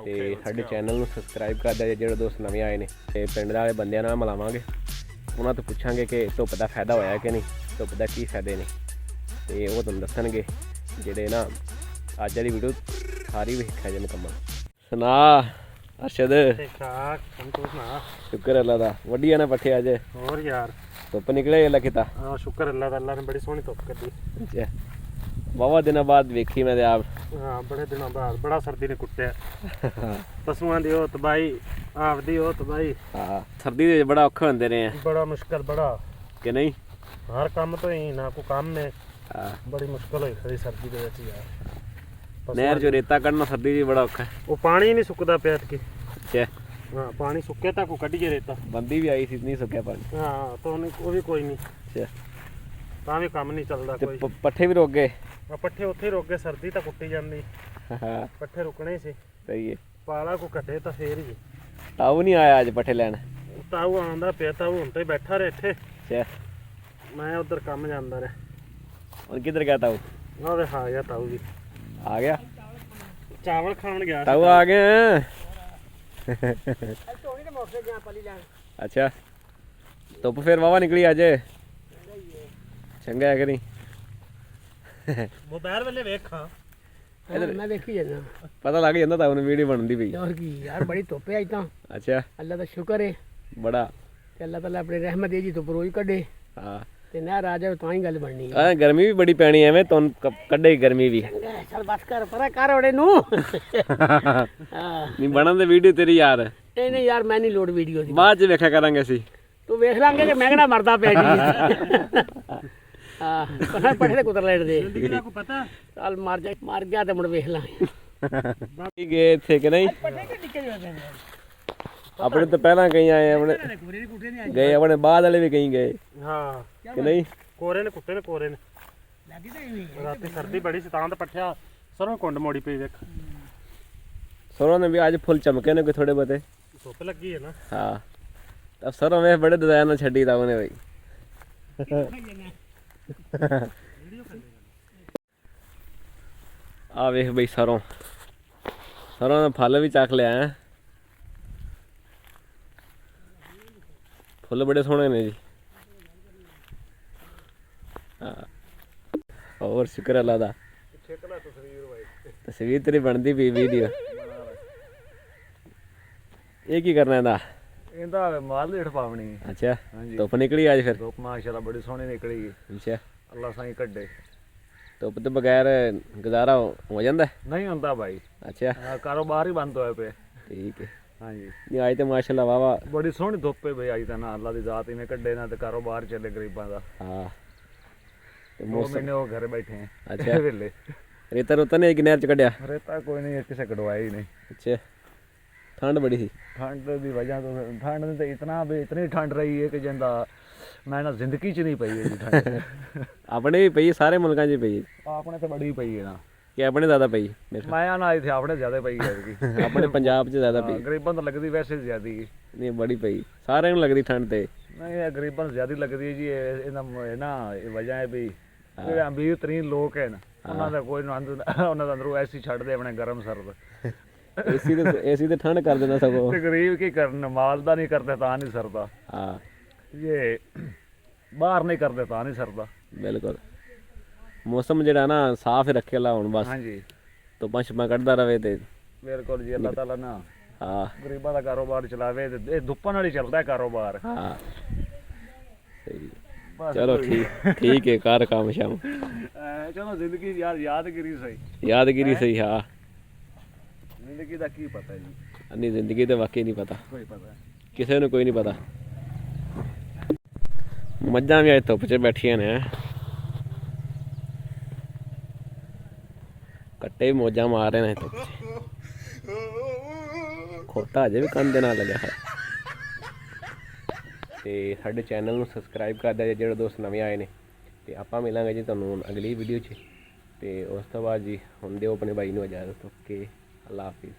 ਤੇ ਸਾਡੇ ਚੈਨਲ ਨੂੰ ਸਬਸਕ੍ਰਾਈਬ ਕਰ ਦਿਓ ਜਿਹੜੇ ਦੋਸਤ ਨਵੇਂ ਆਏ ਨੇ। ਤੇ ਪਿੰਡ ਵਾਲੇ ਬੰਦਿਆਂ ਨਾਲ ਮਿਲਾਵਾਂਗੇ, ਉਹਨਾਂ ਤੋਂ ਪੁੱਛਾਂਗੇ ਕਿ ਧੁੱਪ ਦਾ ਫਾਇਦਾ ਹੋਇਆ ਕਿ ਨਹੀਂ, ਧੁੱਪ ਦਾ ਕੀ ਫਾਇਦੇ ਨੇ, ਤੇ ਉਹ ਤੁਹਾਨੂੰ ਦੱਸਣਗੇ ਜਿਹੜੇ ਨਾ। ਅੱਜ ਵਾਲੀ ਵੀਡੀਓ ਸਾਰੀ ਵੇਖਿਆ ਜੇ ਮੁਕੰਮਲ। ਸੁਣਾ ਅਰਸ਼ਦ? ਠੀਕ ਠਾਕ, ਤੂੰ ਸੁਣਾ? ਸ਼ੁਕਰ ਅੱਲਾ ਦਾ, ਵੱਡੀਆਂ ਨਾ ਪੱਠੇ ਅੱਜ। ਹੋਰ ਯਾਰ ਧੁੱਪ ਨਿਕਲੇ ਅੱਲਾ ਕਿਤਾ। ਹਾਂ ਸ਼ੁਕਰ ਅੱਲਾ ਦਾ, ਅੱਲਾ ਨੇ ਬੜੀ ਸੋਹਣੀ ਧੁੱਪ ਕੱਢੀ। ਅੱਛਾ, ਵਾਹਵਾ ਦਿਨਾਂ ਬਾਅਦ ਵੇਖੀ ਮੈਂ ਤੇ ਆਪ। ਹਾਂ ਬੜੇ ਦਿਨਾਂ ਬਾਅਦ, ਬੜਾ ਸਰਦੀ ਨੇ ਕੁੱਟਿਆ। ਪਸ਼ੂਆਂ ਦੀ ਉਹ ਤਬਾਹੀ, ਆਪਦੀ ਉਹ ਤਬਾਹੀ। ਹਾਂ ਸਰਦੀ ਦੇ ਬੜਾ ਔਖਾ ਹੁੰਦੇ ਰਹੇ ਆ। ਬੜਾ ਮੁਸ਼ਕਲ, ਬੜਾ ਕਿ ਨਹੀਂ? ਹਰ ਕੰਮ ਤੋਂ ਹੀ ਨਾ ਕੋਈ ਕੰਮ ਨੇ। ਹਾਂ ਬੜੀ ਮੁਸ਼ਕਲ ਹੋਈ ਖੜੀ ਸਰਦੀ ਦੇ ਵਿੱਚ ਯਾਰ। ਨਹਿਰ ਚੋਂ ਰੇਤਾ ਕੱਢਣਾ ਸਰਦੀ 'ਚ ਬੜਾ ਔਖਾ। ਉਹ ਪਾਣੀ ਨਹੀਂ ਸੁੱਕਦਾ ਪਿਆ ਕਿ। ਅੱਛਾ, ਹਾਂ ਪਾਣੀ ਸੁੱਕੇ ਤਾਂ ਕੋ ਕੱਢੀਏ ਰੇਤਾ। ਬੰਦੀ ਵੀ ਆਈ ਸੀ, ਨਹੀਂ ਸੁੱਕਿਆ ਪਾਣੀ। ਹਾਂ ਤਾਂ ਉਹ ਵੀ ਕੋਈ ਨਹੀਂ, ਅੱਛਾ, ਤਾਂ ਵੀ ਕੰਮ ਨਹੀਂ ਚੱਲਦਾ ਤੇ ਕੋਈ। ਪੱਠੇ ਵੀ ਰੁਕ ਗਏ। ਆ ਪੱਠੇ ਉੱਥੇ ਹੀ ਰੁਕ ਗਏ, ਸਰਦੀ ਤਾਂ ਕੁੱਟੀ ਜਾਂਦੀ। ਹਾਂ ਪੱਠੇ ਰੁਕਣੇ ਸੀ, ਸਹੀ ਹੈ। ਪਾਲਾ ਕੋ ਕੱਢੇ ਤਾਂ ਫੇਰ ਹੀ। ਤਾਊ ਨਹੀਂ ਆਇਆ ਅੱਜ ਪੱਠੇ ਲੈਣ? ਤਾਊ ਆਉਂਦਾ ਪਿਆ, ਤਾਊ ਹੁਣ ਤੇ ਬੈਠਾ ਰਿਹਾ ਇੱਥੇ। ਅੱਛਾ, ਮੈਂ ਉਧਰ ਕੰਮ ਜਾਂਦਾ ਰਿਹਾ। ਹੁਣ ਕਿੱਧਰ ਗਿਆ ਤਾਊ? ਉਹਦੇ ਹਾਂ ਗਿਆ ਤਾਊ ਵੀ। ਆ ਗਿਆ? ਚਾਵਲ ਖਾਣ ਗਿਆ। ਤਾਊ ਆ ਗਏ। ਅੱਛਾ, ਧੁੱਪ ਫੇਰ ਵਾਵਾ ਨਿਕਲੀ ਅੱਜ। ਚੰਗਾ ਹੈ ਕਿ ਨਹੀਂ? ਦੁਪਹਿਰ ਵੇਲੇ ਵੇਖਾਂ ਮੈਂ ਵੇਖੀ ਜਾਂਦਾ, ਪਤਾ ਲੱਗ ਜਾਂਦਾ ਤਾਊ ਨੂੰ ਵੀਡੀਓ ਬਣਦੀ ਪਈ। ਹੋਰ ਕੀ ਯਾਰ, ਬੜੀ ਧੁੱਪ ਹੈ ਅੱਜ ਤਾਂ। ਅੱਛਾ, ਅੱਲਾ ਦਾ ਸ਼ੁਕਰ ਹੈ ਬੜਾ। ਤੇ ਅੱਲਾ ਤਾਲਾ ਆਪਣੀ ਰਹਿਮਤ ਹੈ ਜੀ, ਧੁੱਪ ਰੋਜ਼ ਕੱਢੇ ਹਾਂ, ਤੇ ਨਹਿਰ ਆ ਜਾਵੇ ਤਾਂ ਹੀ ਗੱਲ ਬਣਨੀ ਹੈ। ਆ ਗਰਮੀ ਵੀ ਬੜੀ ਪੈਣੀ ਐਵੇਂ ਤੁਹਾਨੂੰ ਕੱਢੇ ਗਰਮੀ ਵੀ। ਚੱਲ ਬਸ ਕਰ, ਪਰਾਂ ਕਰ ਉਹਦੇ ਨੂੰ। ਹਾਂ ਨਹੀਂ ਬਣਨ ਦੇ ਵੀਡੀਓ ਤੇਰੀ ਯਾਰ। ਨਹੀਂ ਯਾਰ, ਮੈਂ ਨਹੀਂ ਲੋੜ ਵੀਡੀਓ ਦੀ। ਬਾਅਦ ਚ ਵੇਖਿਆ ਕਰਾਂਗੇ ਅਸੀਂ। ਤੂੰ ਵੇਖ ਲਾਂਗੇ ਕਿ ਮੈਂ ਕਿਹੜਾ ਮਰਦਾ ਪਿਆ ਜੀ। ਹਾਂ ਪੱਠੇ ਤੇ ਕੁਤਰ ਲੈਣ ਦੇ। ਕੋ ਪਤਾ ਚੱਲ ਮਰ ਗਿਆ ਤੇ ਮੁੜ ਵੇਖ ਲਾਂਗੇ। ਕੀ ਗਏ ਇੱਥੇ ਕਿ ਨਹੀਂ? ਪੱਠੇ ਕਿ ਨਿੱਕੇ ਜਿਹੇ ਆਪਣੇ ਤੋਂ ਪਹਿਲਾਂ ਕਈ ਆਏ, ਆਪਣੇ ਗਏ, ਆਪਣੇ ਬਾਅਦ ਵਾਲੇ ਵੀ ਕਈ ਗਏ ਹਾਂ ਕਿ ਨਹੀਂ? ਕੋਰੇ ਨੇ ਕੁੱਤੇ ਨੇ, ਕੋਰੇ ਨੇ। ਲੱਗੀ ਤਾਂ ਐਵੇਂ ਰਾਤੀ ਸਰਦੀ ਬੜੀ ਸੀ ਤਾਂ ਪੱਠਿਆ ਸਰੋਂ ਕੁੰਡ ਮੋੜੀ ਪਈ ਵੇਖ। ਸਰੋਂ ਨੇ ਵੀ ਅੱਜ ਫੁੱਲ ਚਮਕੇ ਨੇ ਕੋਈ ਥੋੜੇ ਬਹੁਤੇ। ਧੁੱਪ ਲੱਗੀ ਹੈ ਨਾ। ਹਾਂ, ਤਾਂ ਸਰੋਂ ਵੇਖ ਬੜੇ ਡਿਜ਼ਾਈਨ ਨਾਲ ਛੱਡੀ ਤਾਂ ਉਹਨੇ ਬਈ। ਆ ਵੇਖ ਬਈ ਸਰੋਂ ਦਾ ਫਲ ਵੀ ਚੱਕ ਲਿਆ ਹੈ। ਫੁੱਲ ਬੜੇ ਸੋਹਣੇ ਨੇ ਜੀ। ਹਾਂ ਹੋਰ ਸ਼ੁਕਰ ਅੱਲਾ ਦਾ। ਤਸਵੀਰ ਤੇਰੀ ਬਣਦੀ ਪਈ ਵੀਡੀਓ। ਇਹ ਕੀ ਕਰਨਾ ਇਹਦਾ? ਇਹਦਾ ਮਾਲ ਲੇਟ ਪਾਵਣੀ। ਅੱਛਾ, ਧੁੱਪ ਨਿਕਲੀ ਅੱਜ ਫਿਰ? ਧੁੱਪ ਮਾਸ਼ਾਅੱਲਾ ਬੜੀ ਸੋਹਣੀ ਨਿਕਲੀ। ਅੱਛਾ, ਅੱਲਾ ਸਾਈਂ ਕੱਢੇ। ਧੁੱਪ ਤੋਂ ਬਗੈਰ ਗੁਜ਼ਾਰਾ ਹੋ ਜਾਂਦਾ? ਨਹੀਂ ਹੁੰਦਾ ਭਾਈ। ਅੱਛਾ, ਕਾਰੋਬਾਰ ਹੀ ਬੰਦ ਹੋਇਆ ਪਿਆ। ਠੀਕ ਹੈ। ਹਾਂਜੀ, ਨਹੀਂ ਅੱਜ ਤੇ ਮਾਸ਼ਾਅੱਲਾ ਵਾਵਾ ਬੜੀ ਸੋਹਣੀ ਧੁੱਪ ਹੈ ਭਾਈ ਅੱਜ ਤਾਂ ਨਾ। ਅੱਲਾ ਦੀ ਜ਼ਾਤ ਇਹਨੇ ਕੱਢੇ ਨਾ ਤੇ ਕਾਰੋਬਾਰ ਚੱਲੇ ਗਰੀਬਾਂ ਦਾ। ਹਾਂ, ਤੇ 2 ਮਹੀਨੇ ਉਹ ਘਰੇ ਬੈਠੇ ਆ। ਅੱਛਾ, ਵੇਲੇ ਰੇਤਾ ਰੁਤਾ ਨੇ ਨਹਿਰ ਚ ਕੱਢਿਆ? ਰੇਤਾ ਕੋਈ ਨਹੀਂ, ਕਿਸੇ ਕਢਵਾਇਆ ਹੀ ਨਹੀਂ। ਅੱਛਾ, ਠੰਡ ਬੜੀ ਸੀ? ਠੰਡ ਦੀ ਵਜ੍ਹਾ ਤੋਂ ਠੰਡ ਨੇ ਤਾਂ ਇਤਨੀ ਠੰਡ ਰਹੀ ਹੈ ਕਿ ਜਿੰਦਾ ਮੈਂ ਨਾ ਜ਼ਿੰਦਗੀ 'ਚ ਨਹੀਂ ਪਈ ਹੈ ਜੀ ਠੰਡ। ਆਪਣੇ ਵੀ ਪਈ, ਸਾਰੇ ਮੁਲਕਾਂ 'ਚ ਹੀ ਪਈ? ਆਪਣੇ ਤਾਂ ਬੜੀ ਪਈ ਹੈ ਨਾ। ਕਿ ਆਪਣੇ ਜ਼ਿਆਦਾ ਪਈ? ਮੇਰੇ ਮੈਂ ਨਾ ਇੱਥੇ ਆਪਣੇ ਜ਼ਿਆਦਾ ਪਈ ਹੈ। ਆਪਣੇ ਪੰਜਾਬ 'ਚ ਜ਼ਿਆਦਾ ਪਈ? ਗਰੀਬਾਂ ਤਾਂ ਲੱਗਦੀ ਵੈਸੇ ਜ਼ਿਆਦਾ ਹੀ। ਨਹੀਂ ਬੜੀ ਪਈ, ਸਾਰਿਆਂ ਨੂੰ ਲੱਗਦੀ ਠੰਡ ਤੇ। ਨਹੀਂ ਇਹ ਗਰੀਬਾਂ ਨੂੰ ਜ਼ਿਆਦਾ ਲੱਗਦੀ ਹੈ ਜੀ। ਇਹਦਾ ਨਾ ਇਹ ਵਜ੍ਹਾ ਹੈ ਵੀ ਜਿਹੜੇ ਅਮੀਰ ਤਰੀਨ ਲੋਕ ਹੈ ਨਾ, ਉਹਨਾਂ ਦਾ ਕੋਈ ਉਹਨਾਂ ਦਾ ਅੰਦਰੋਂ ਐਸੀ ਛੱਡਦੇ ਆਪਣੇ ਗਰਮ ਸਰਦ। ਏਸੀ ਤੇ ਠੰਡ ਕਰ ਦਿੰਦਾ ਸਗੋਂ। ਤੇ ਗਰੀਬ ਕੀ ਕਰਨ, ਮਾਲ ਦਾ ਨਹੀਂ ਕਰਦੇ ਤਾਂ ਨਹੀਂ ਸਰਦਾ। ਹਾਂ, ਇਹ ਬਾਹਰ ਨਹੀਂ ਕਰਦੇ ਤਾਂ ਨਹੀਂ ਸਰਦਾ। ਬਿਲਕੁਲ। ਮੌਸਮ ਜਿਹੜਾ ਨਾ ਸਾਫ਼ ਰੱਖੇ ਲਾ ਹੁਣ ਬਸ। ਹਾਂਜੀ, ਧੁੱਪਾਂ ਛੁੱਪਾਂ ਕੱਢਦਾ ਰਵੇ ਤੇ ਬਿਲਕੁਲ ਜੀ। ਅੱਲਾਹ ਤਾਲਾ ਨਾ ਹਾਂ ਗਰੀਬਾਂ ਦਾ ਕਾਰੋਬਾਰ ਚਲਾਵੇ ਤੇ ਇਹ ਧੁੱਪਾਂ ਨਾਲ ਹੀ ਚੱਲਦਾ ਕਾਰੋਬਾਰ। ਹਾਂ ਸਹੀ। ਬਸ ਚਲੋ ਠੀਕ ਹੈ, ਕਰ ਕੰਮ ਸ਼ਾਮ। ਚਲੋ ਜ਼ਿੰਦਗੀ ਯਾਰ ਯਾਦਗਿਰੀ ਸਹੀ। ਯਾਦਗਿਰੀ ਸਹੀ। ਹਾਂ, ਜ਼ਿੰਦਗੀ ਦਾ ਕੀ ਪਤਾ ਜੀ? ਨਹੀਂ ਜ਼ਿੰਦਗੀ ਤੇ ਵਾਕਈ ਨਹੀਂ ਪਤਾ, ਕੋਈ ਪਤਾ ਕਿਸੇ ਨੂੰ ਕੋਈ ਨਹੀਂ ਪਤਾ। ਮੱਝਾਂ ਵੀ ਅੱਜ ਧੁੱਪ 'ਚ ਬੈਠੀਆਂ ਨੇ। ਕੱਟੇ ਵੀ ਮੌਜਾਂ ਮਾਰ ਰਹੇ ਨੇ ਧੁੱਪ 'ਚ। ਖੋਤਾ ਅਜੇ ਵੀ ਕੰਨ ਦੇ ਨਾਲ ਲੱਗਿਆ ਹੈ। ਤੇ ਸਾਡੇ ਚੈਨਲ ਨੂੰ ਸਬਸਕ੍ਰਾਈਬ ਕਰ ਦਿਓ ਜਿਹੜੇ ਦੋਸਤ ਨਵੇਂ ਆਏ ਨੇ। ਤੇ ਆਪਾਂ ਮਿਲਾਂਗੇ ਜੀ ਤੁਹਾਨੂੰ ਅਗਲੀ ਵੀਡੀਓ 'ਚ। ਤੇ ਉਸ ਤੋਂ ਬਾਅਦ ਜੀ ਹੁਣ ਦਿਓ ਆਪਣੇ ਭਾਈ ਨੂੰ ਇਜਾਜ਼ਤ। ਓਕੇ, ਅੱਲਾ ਹਾਫਿਜ਼।